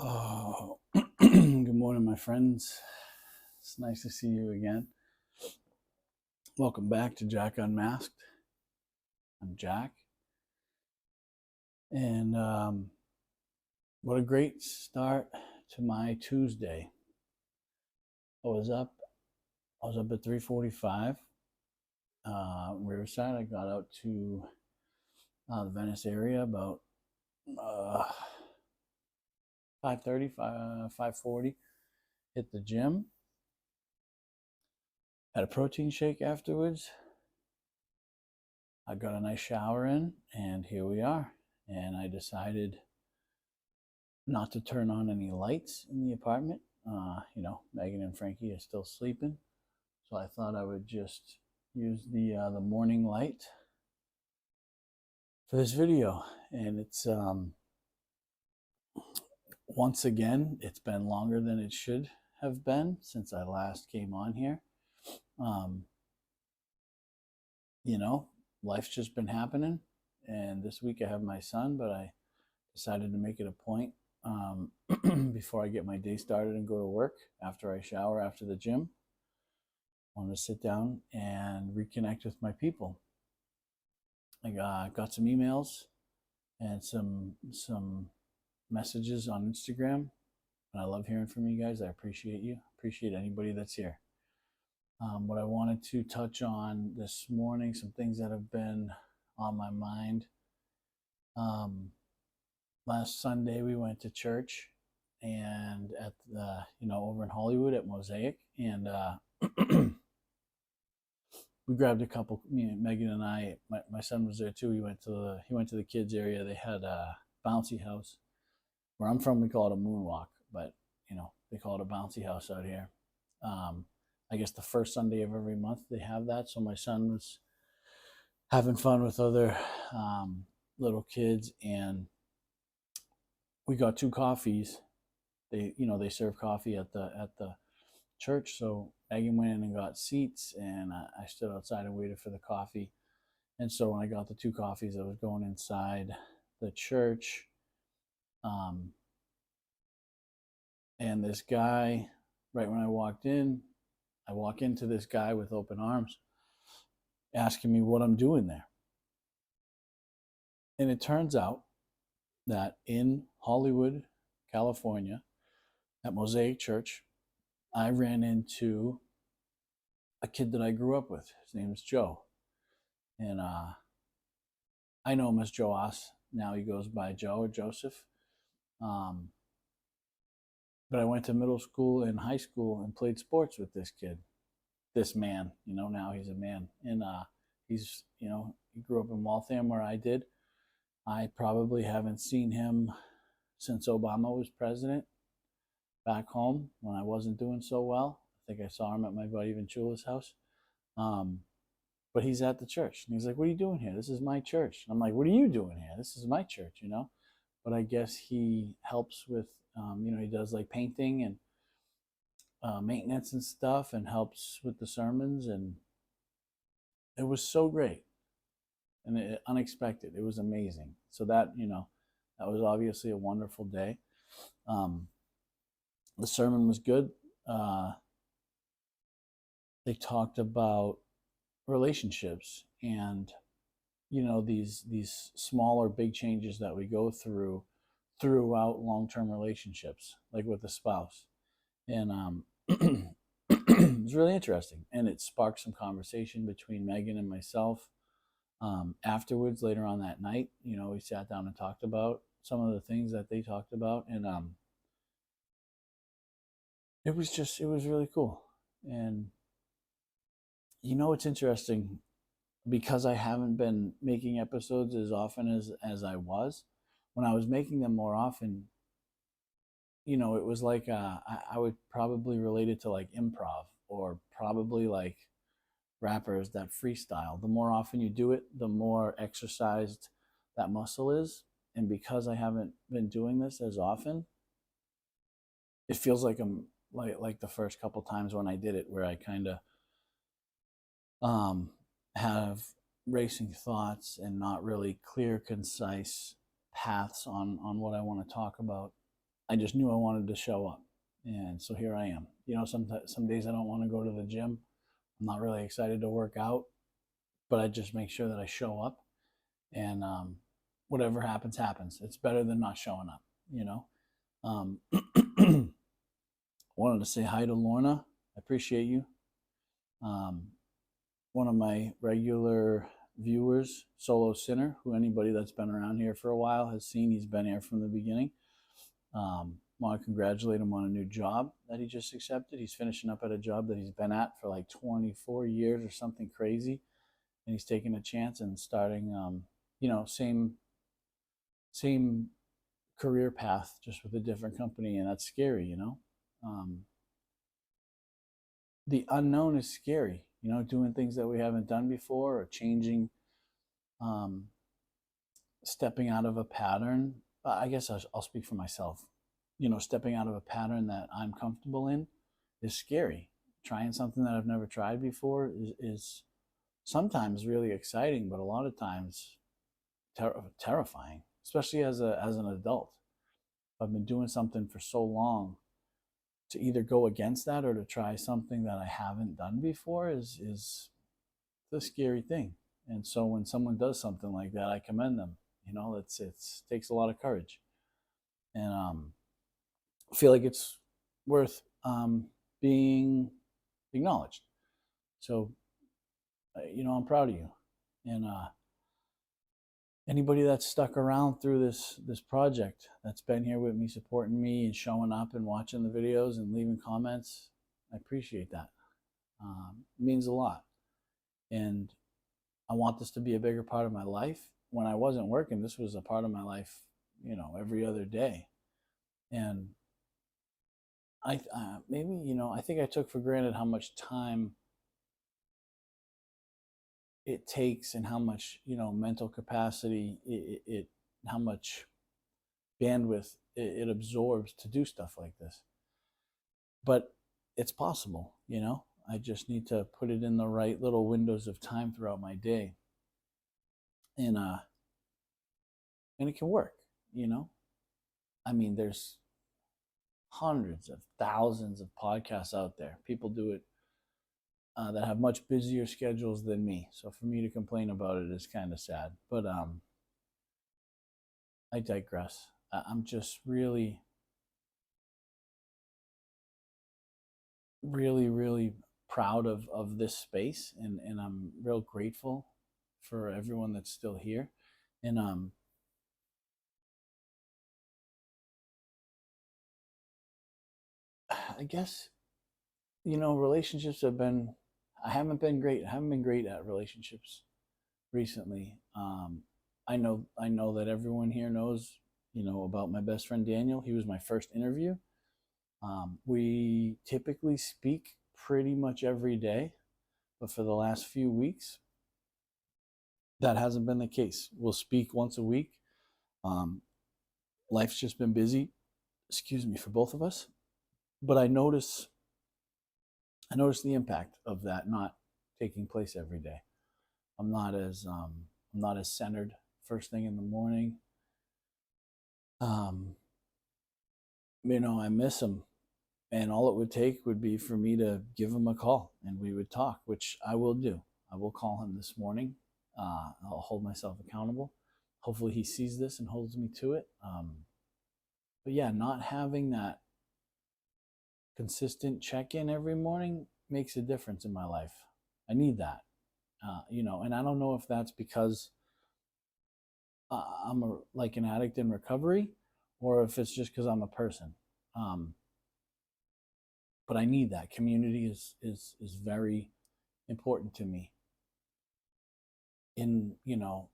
Oh, good morning, my friends. It's nice to see you again. Welcome back to Jack Unmasked. I'm Jack, and what a great start to my Tuesday. I was up. I was up at 3:45. Riverside. I got out to the Venice area about uh, 5:30, 5:40. Hit the gym. Had a protein shake afterwards. I got a nice shower in, and here we are. And I decided not to turn on any lights in the apartment. Megan and Frankie are still sleeping, so I thought I would just use the morning light for this video. And it's once again, it's been longer than it should have been since I last came on here. Um, you know, life's just been happening, and this week I have my son, but I decided to make it a point before I get my day started and go to work, after I shower after the gym. I want to sit down and reconnect with my people. I got some emails and some messages on Instagram, and I love hearing from you guys. I appreciate you. Appreciate anybody that's here. What I wanted to touch on this morning, some things that have been on my mind. Last Sunday we went to church, and at the over in Hollywood at Mosaic, and we grabbed a couple. Megan and I, my son was there too. He went to the kids area. They had a bouncy house. Where I'm from, we call it a moonwalk, but they call it a bouncy house out here. I guess the first Sunday of every month they have that. So my son was having fun with other little kids, and we got 2 coffees. They serve coffee at the church, so Megan went in and got seats, and I stood outside and waited for the coffee. And so when I got the 2 coffees, I was going inside the church, and this guy, right when I walked in, I walk into this guy with open arms, asking me what I'm doing there. And it turns out that in Hollywood, California, at Mosaic Church, I ran into a kid that I grew up with. His name is Joe. And I know him as Joas. Now he goes by Joe or Joseph. But I went to middle school and high school and played sports with this kid, this man. Now he's a man. And he grew up in Waltham where I did. I probably haven't seen him since Obama was president back home when I wasn't doing so well. I think I saw him at my buddy Venchula's house. But he's at the church. And he's like, "What are you doing here? This is my church." And I'm like, "What are you doing here? This is my church," But I guess he helps with, he does like painting and maintenance and stuff, and helps with the sermons. And it was so great and unexpected. It was amazing. So that was obviously a wonderful day. The sermon was good. They talked about relationships and these small or big changes that we go throughout long-term relationships, like with a spouse. And it was really interesting, and it sparked some conversation between Megan and myself. Afterwards, later on that night, we sat down and talked about some of the things that they talked about, and it was really cool. And it's interesting, because I haven't been making episodes as often as I was. When I was making them more often, it was like I would probably relate it to like improv, or probably like rappers that freestyle. The more often you do it, the more exercised that muscle is. And because I haven't been doing this as often, it feels like I'm like the first couple times when I did it, where I kind of have racing thoughts and not really clear, concise paths on what I want to talk about. I just knew I wanted to show up. And so here I am. You know, some days I don't want to go to the gym. I'm not really excited to work out, but I just make sure that I show up, and whatever happens, happens. It's better than not showing up, you know. Wanted to say hi to Lorna. I appreciate you. One of my regular viewers, Solo Sinner, who anybody that's been around here for a while has seen. He's been here from the beginning. Want to congratulate him on a new job that he just accepted. He's finishing up at a job that he's been at for like 24 years or something crazy, and he's taking a chance and starting, same career path, just with a different company, and that's scary, you know. The unknown is scary, you know, doing things that we haven't done before, or changing, stepping out of a pattern. I guess I'll speak for myself. You know, stepping out of a pattern that I'm comfortable in is scary. Trying something that I've never tried before is sometimes really exciting, but a lot of times terrifying, especially as an adult. I've been doing something for so long, to either go against that or to try something that I haven't done before is the scary thing. And so when someone does something like that, I commend them. You know, it takes a lot of courage, and I feel like it's worth being acknowledged. So, you know, I'm proud of you, and anybody that's stuck around through this project, that's been here with me, supporting me and showing up and watching the videos and leaving comments, I appreciate that. It means a lot, and I want this to be a bigger part of my life. When I wasn't working, this was a part of my life, you know, every other day. And I maybe, you know, I think I took for granted how much time it takes, and how much, you know, mental capacity it how much bandwidth it absorbs to do stuff like this. But it's possible, you know. I just need to put it in the right little windows of time throughout my day, and it can work, you know. I mean, there's hundreds of thousands of podcasts out there. People do it that have much busier schedules than me. So for me to complain about it is kind of sad. But I digress. I'm just really, really, really proud of this space, and I'm real grateful for everyone that's still here. And I guess, you know, relationships have been, I haven't been great. I haven't been great at relationships recently. I know that everyone here knows, you know, about my best friend Daniel. He was my first interview. We typically speak pretty much every day, but for the last few weeks, that hasn't been the case. We'll speak once a week. Um, Life's just been busy, excuse me, for both of us. But I notice the impact of that not taking place every day. I'm not as centered first thing in the morning. Um, you know, I miss him, and all it would take would be for me to give him a call, and we would talk, which I will do. I will call him this morning. I'll hold myself accountable. Hopefully, he sees this and holds me to it. But yeah, not having that consistent check-in every morning makes a difference in my life. I need that, you know, and I don't know if that's because like an addict in recovery, or if it's just because I'm a person. Um, but I need that. Community is very important to me in, you know,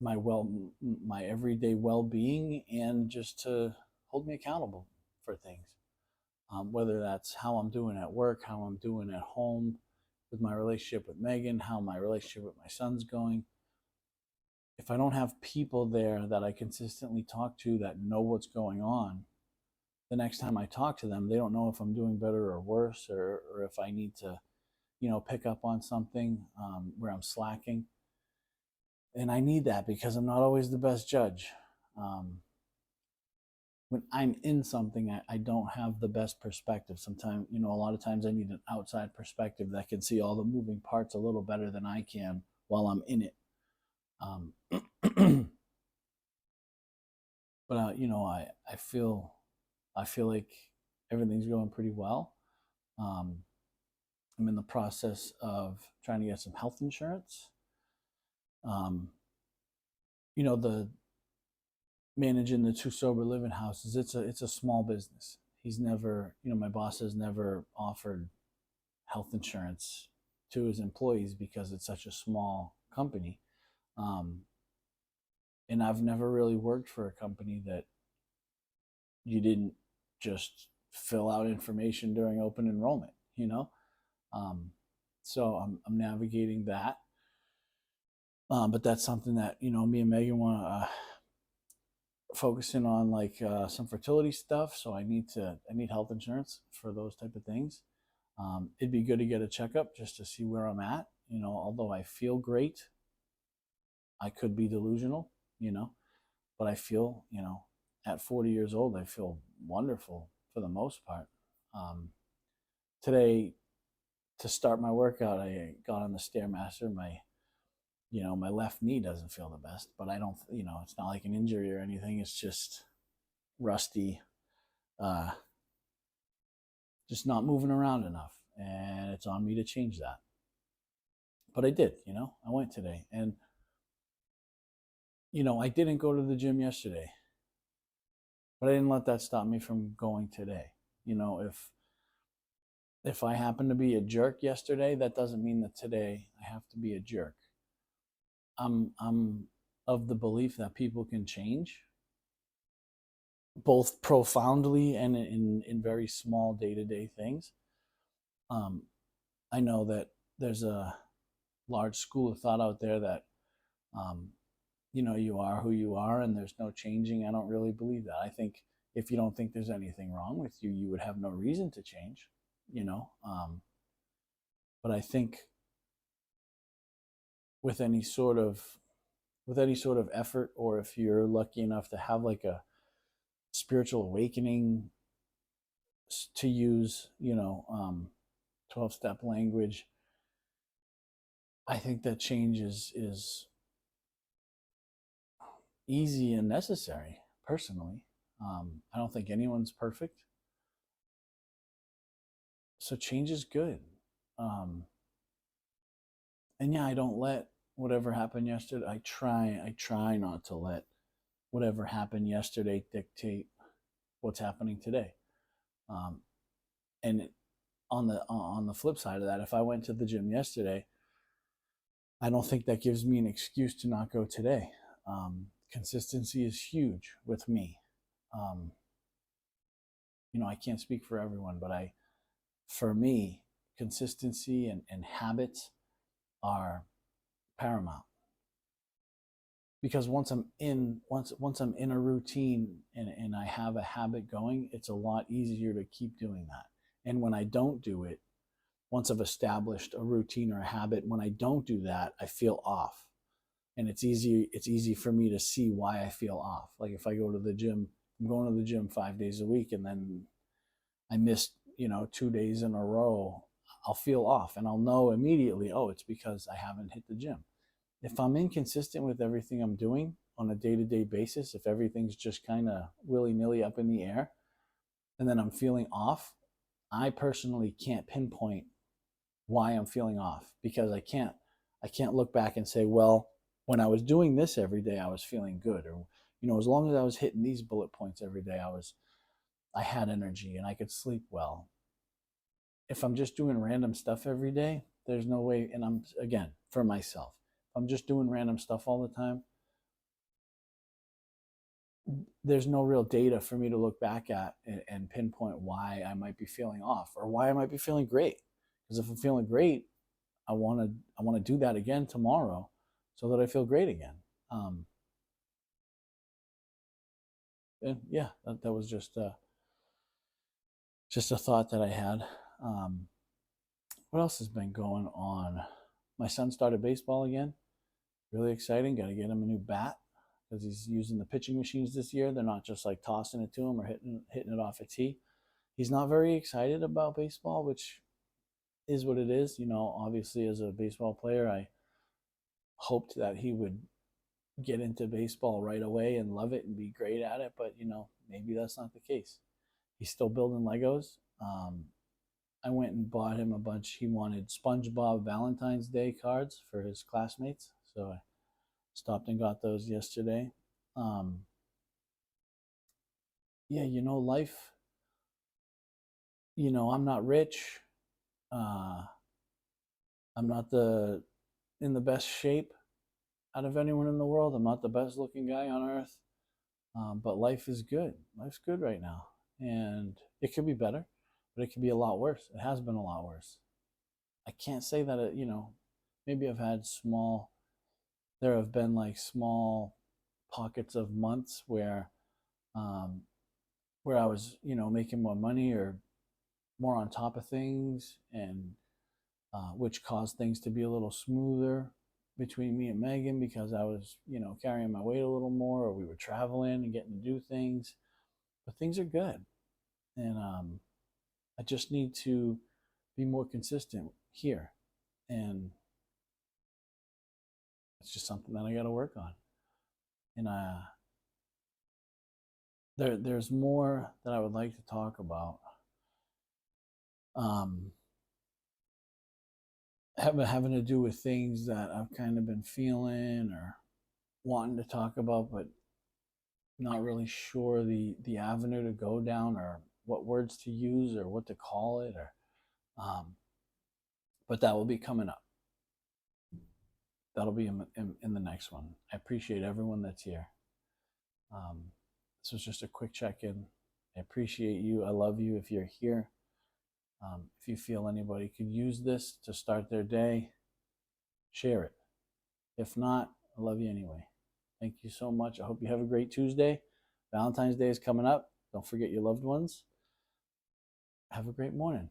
my everyday well-being, and just to hold me accountable for things. Whether that's how I'm doing at work, how I'm doing at home, with my relationship with Megan, how my relationship with my son's going. If I don't have people there that I consistently talk to that know what's going on, the next time I talk to them, they don't know if I'm doing better or worse, or if I need to, you know, pick up on something where I'm slacking. And I need that, because I'm not always the best judge. when I'm in something, I don't have the best perspective. Sometimes, a lot of times I need an outside perspective that can see all the moving parts a little better than I can while I'm in it. Um, but I feel like everything's going pretty well. Um, I'm in the process of trying to get some health insurance. Um, the managing the two sober living houses. It's a small business. He's never, my boss has never offered health insurance to his employees because it's such a small company. Um, and I've never really worked for a company that you didn't just fill out information during open enrollment. Um, so I'm navigating that. But that's something that, me and Megan want to focusing on, like some fertility stuff. So I need health insurance for those type of things. It'd be good to get a checkup just to see where I'm at. Although I feel great, I could be delusional, but I feel, at 40 years old, I feel wonderful for the most part. Um, Today, to start my workout, I got on the Stairmaster. My left knee doesn't feel the best, but I don't, it's not like an injury or anything. It's just rusty, uh, just not moving around enough. And it's on me to change that. But I did, I went today. And, I didn't go to the gym yesterday, but I didn't let that stop me from going today. If I happen to be a jerk yesterday, that doesn't mean that today I have to be a jerk. I'm of the belief that people can change, both profoundly and in very small day-to-day things. I know that there's a large school of thought out there that um, you are who you are and there's no changing. I don't really believe that. I think if you don't think there's anything wrong with you, you would have no reason to change. But I think with any sort of effort, or if you're lucky enough to have like a spiritual awakening, to use 12-step language, I think that change is easy and necessary. Personally, I don't think anyone's perfect, so change is good. um, and yeah, I don't let whatever happened yesterday, I try not to let whatever happened yesterday dictate what's happening today. And on the flip side of that, if I went to the gym yesterday, I don't think that gives me an excuse to not go today. Consistency is huge with me. um, I can't speak for everyone, but for me, consistency and habits are paramount. Because once I'm in a routine and I have a habit going, it's a lot easier to keep doing that. And when I don't do it, once I've established a routine or a habit, when I don't do that, I feel off. And it's easy for me to see why I feel off. Like if I go to the gym, I'm going to the gym 5 days a week, and then I miss 2 days in a row, I'll feel off and I'll know immediately, oh, it's because I haven't hit the gym. If I'm inconsistent with everything I'm doing on a day-to-day basis, if everything's just kind of willy-nilly up in the air, and then I'm feeling off, I personally can't pinpoint why I'm feeling off, because I can't look back and say, well, when I was doing this every day, I was feeling good. Or, as long as I was hitting these bullet points every day, I had energy and I could sleep well. If I'm just doing random stuff every day, there's no way. And I'm, again, for myself, if I'm just doing random stuff all the time, there's no real data for me to look back at and pinpoint why I might be feeling off or why I might be feeling great. Because if I'm feeling great, I want to do that again tomorrow so that I feel great again. And yeah, that was just a thought that I had. What else has been going on? My son started baseball again. Really exciting. Got to get him a new bat. because he's using the pitching machines this year. They're not just like tossing it to him or hitting it off a tee. He's not very excited about baseball, which is what it is. Obviously, as a baseball player, I hoped that he would get into baseball right away and love it and be great at it, but maybe that's not the case. He's still building Legos. I went and bought him a bunch. He wanted SpongeBob Valentine's Day cards for his classmates, so I stopped and got those yesterday. Yeah, life. I'm not rich. I'm not in the best shape out of anyone in the world. I'm not the best looking guy on earth. But life is good. Life's good right now. And it could be better, but it could be a lot worse. It has been a lot worse. I can't say that maybe I've had there have been like small pockets of months where I was, making more money or more on top of things, and which caused things to be a little smoother between me and Megan because I was, carrying my weight a little more, or we were traveling and getting to do things. But things are good. And I just need to be more consistent here. And it's just something that I got to work on. And there's more that I would like to talk about. Having to do with things that I've kind of been feeling or wanting to talk about, but not really sure the avenue to go down or what words to use or what to call it, or but that will be coming up. That'll be in the next one. I appreciate everyone that's here. This was just a quick check-in. I appreciate you. I love you if you're here. If you feel anybody could use this to start their day, share it. If not, I love you anyway. Thank you so much. I hope you have a great Tuesday. Valentine's Day is coming up. Don't forget your loved ones. Have a great morning.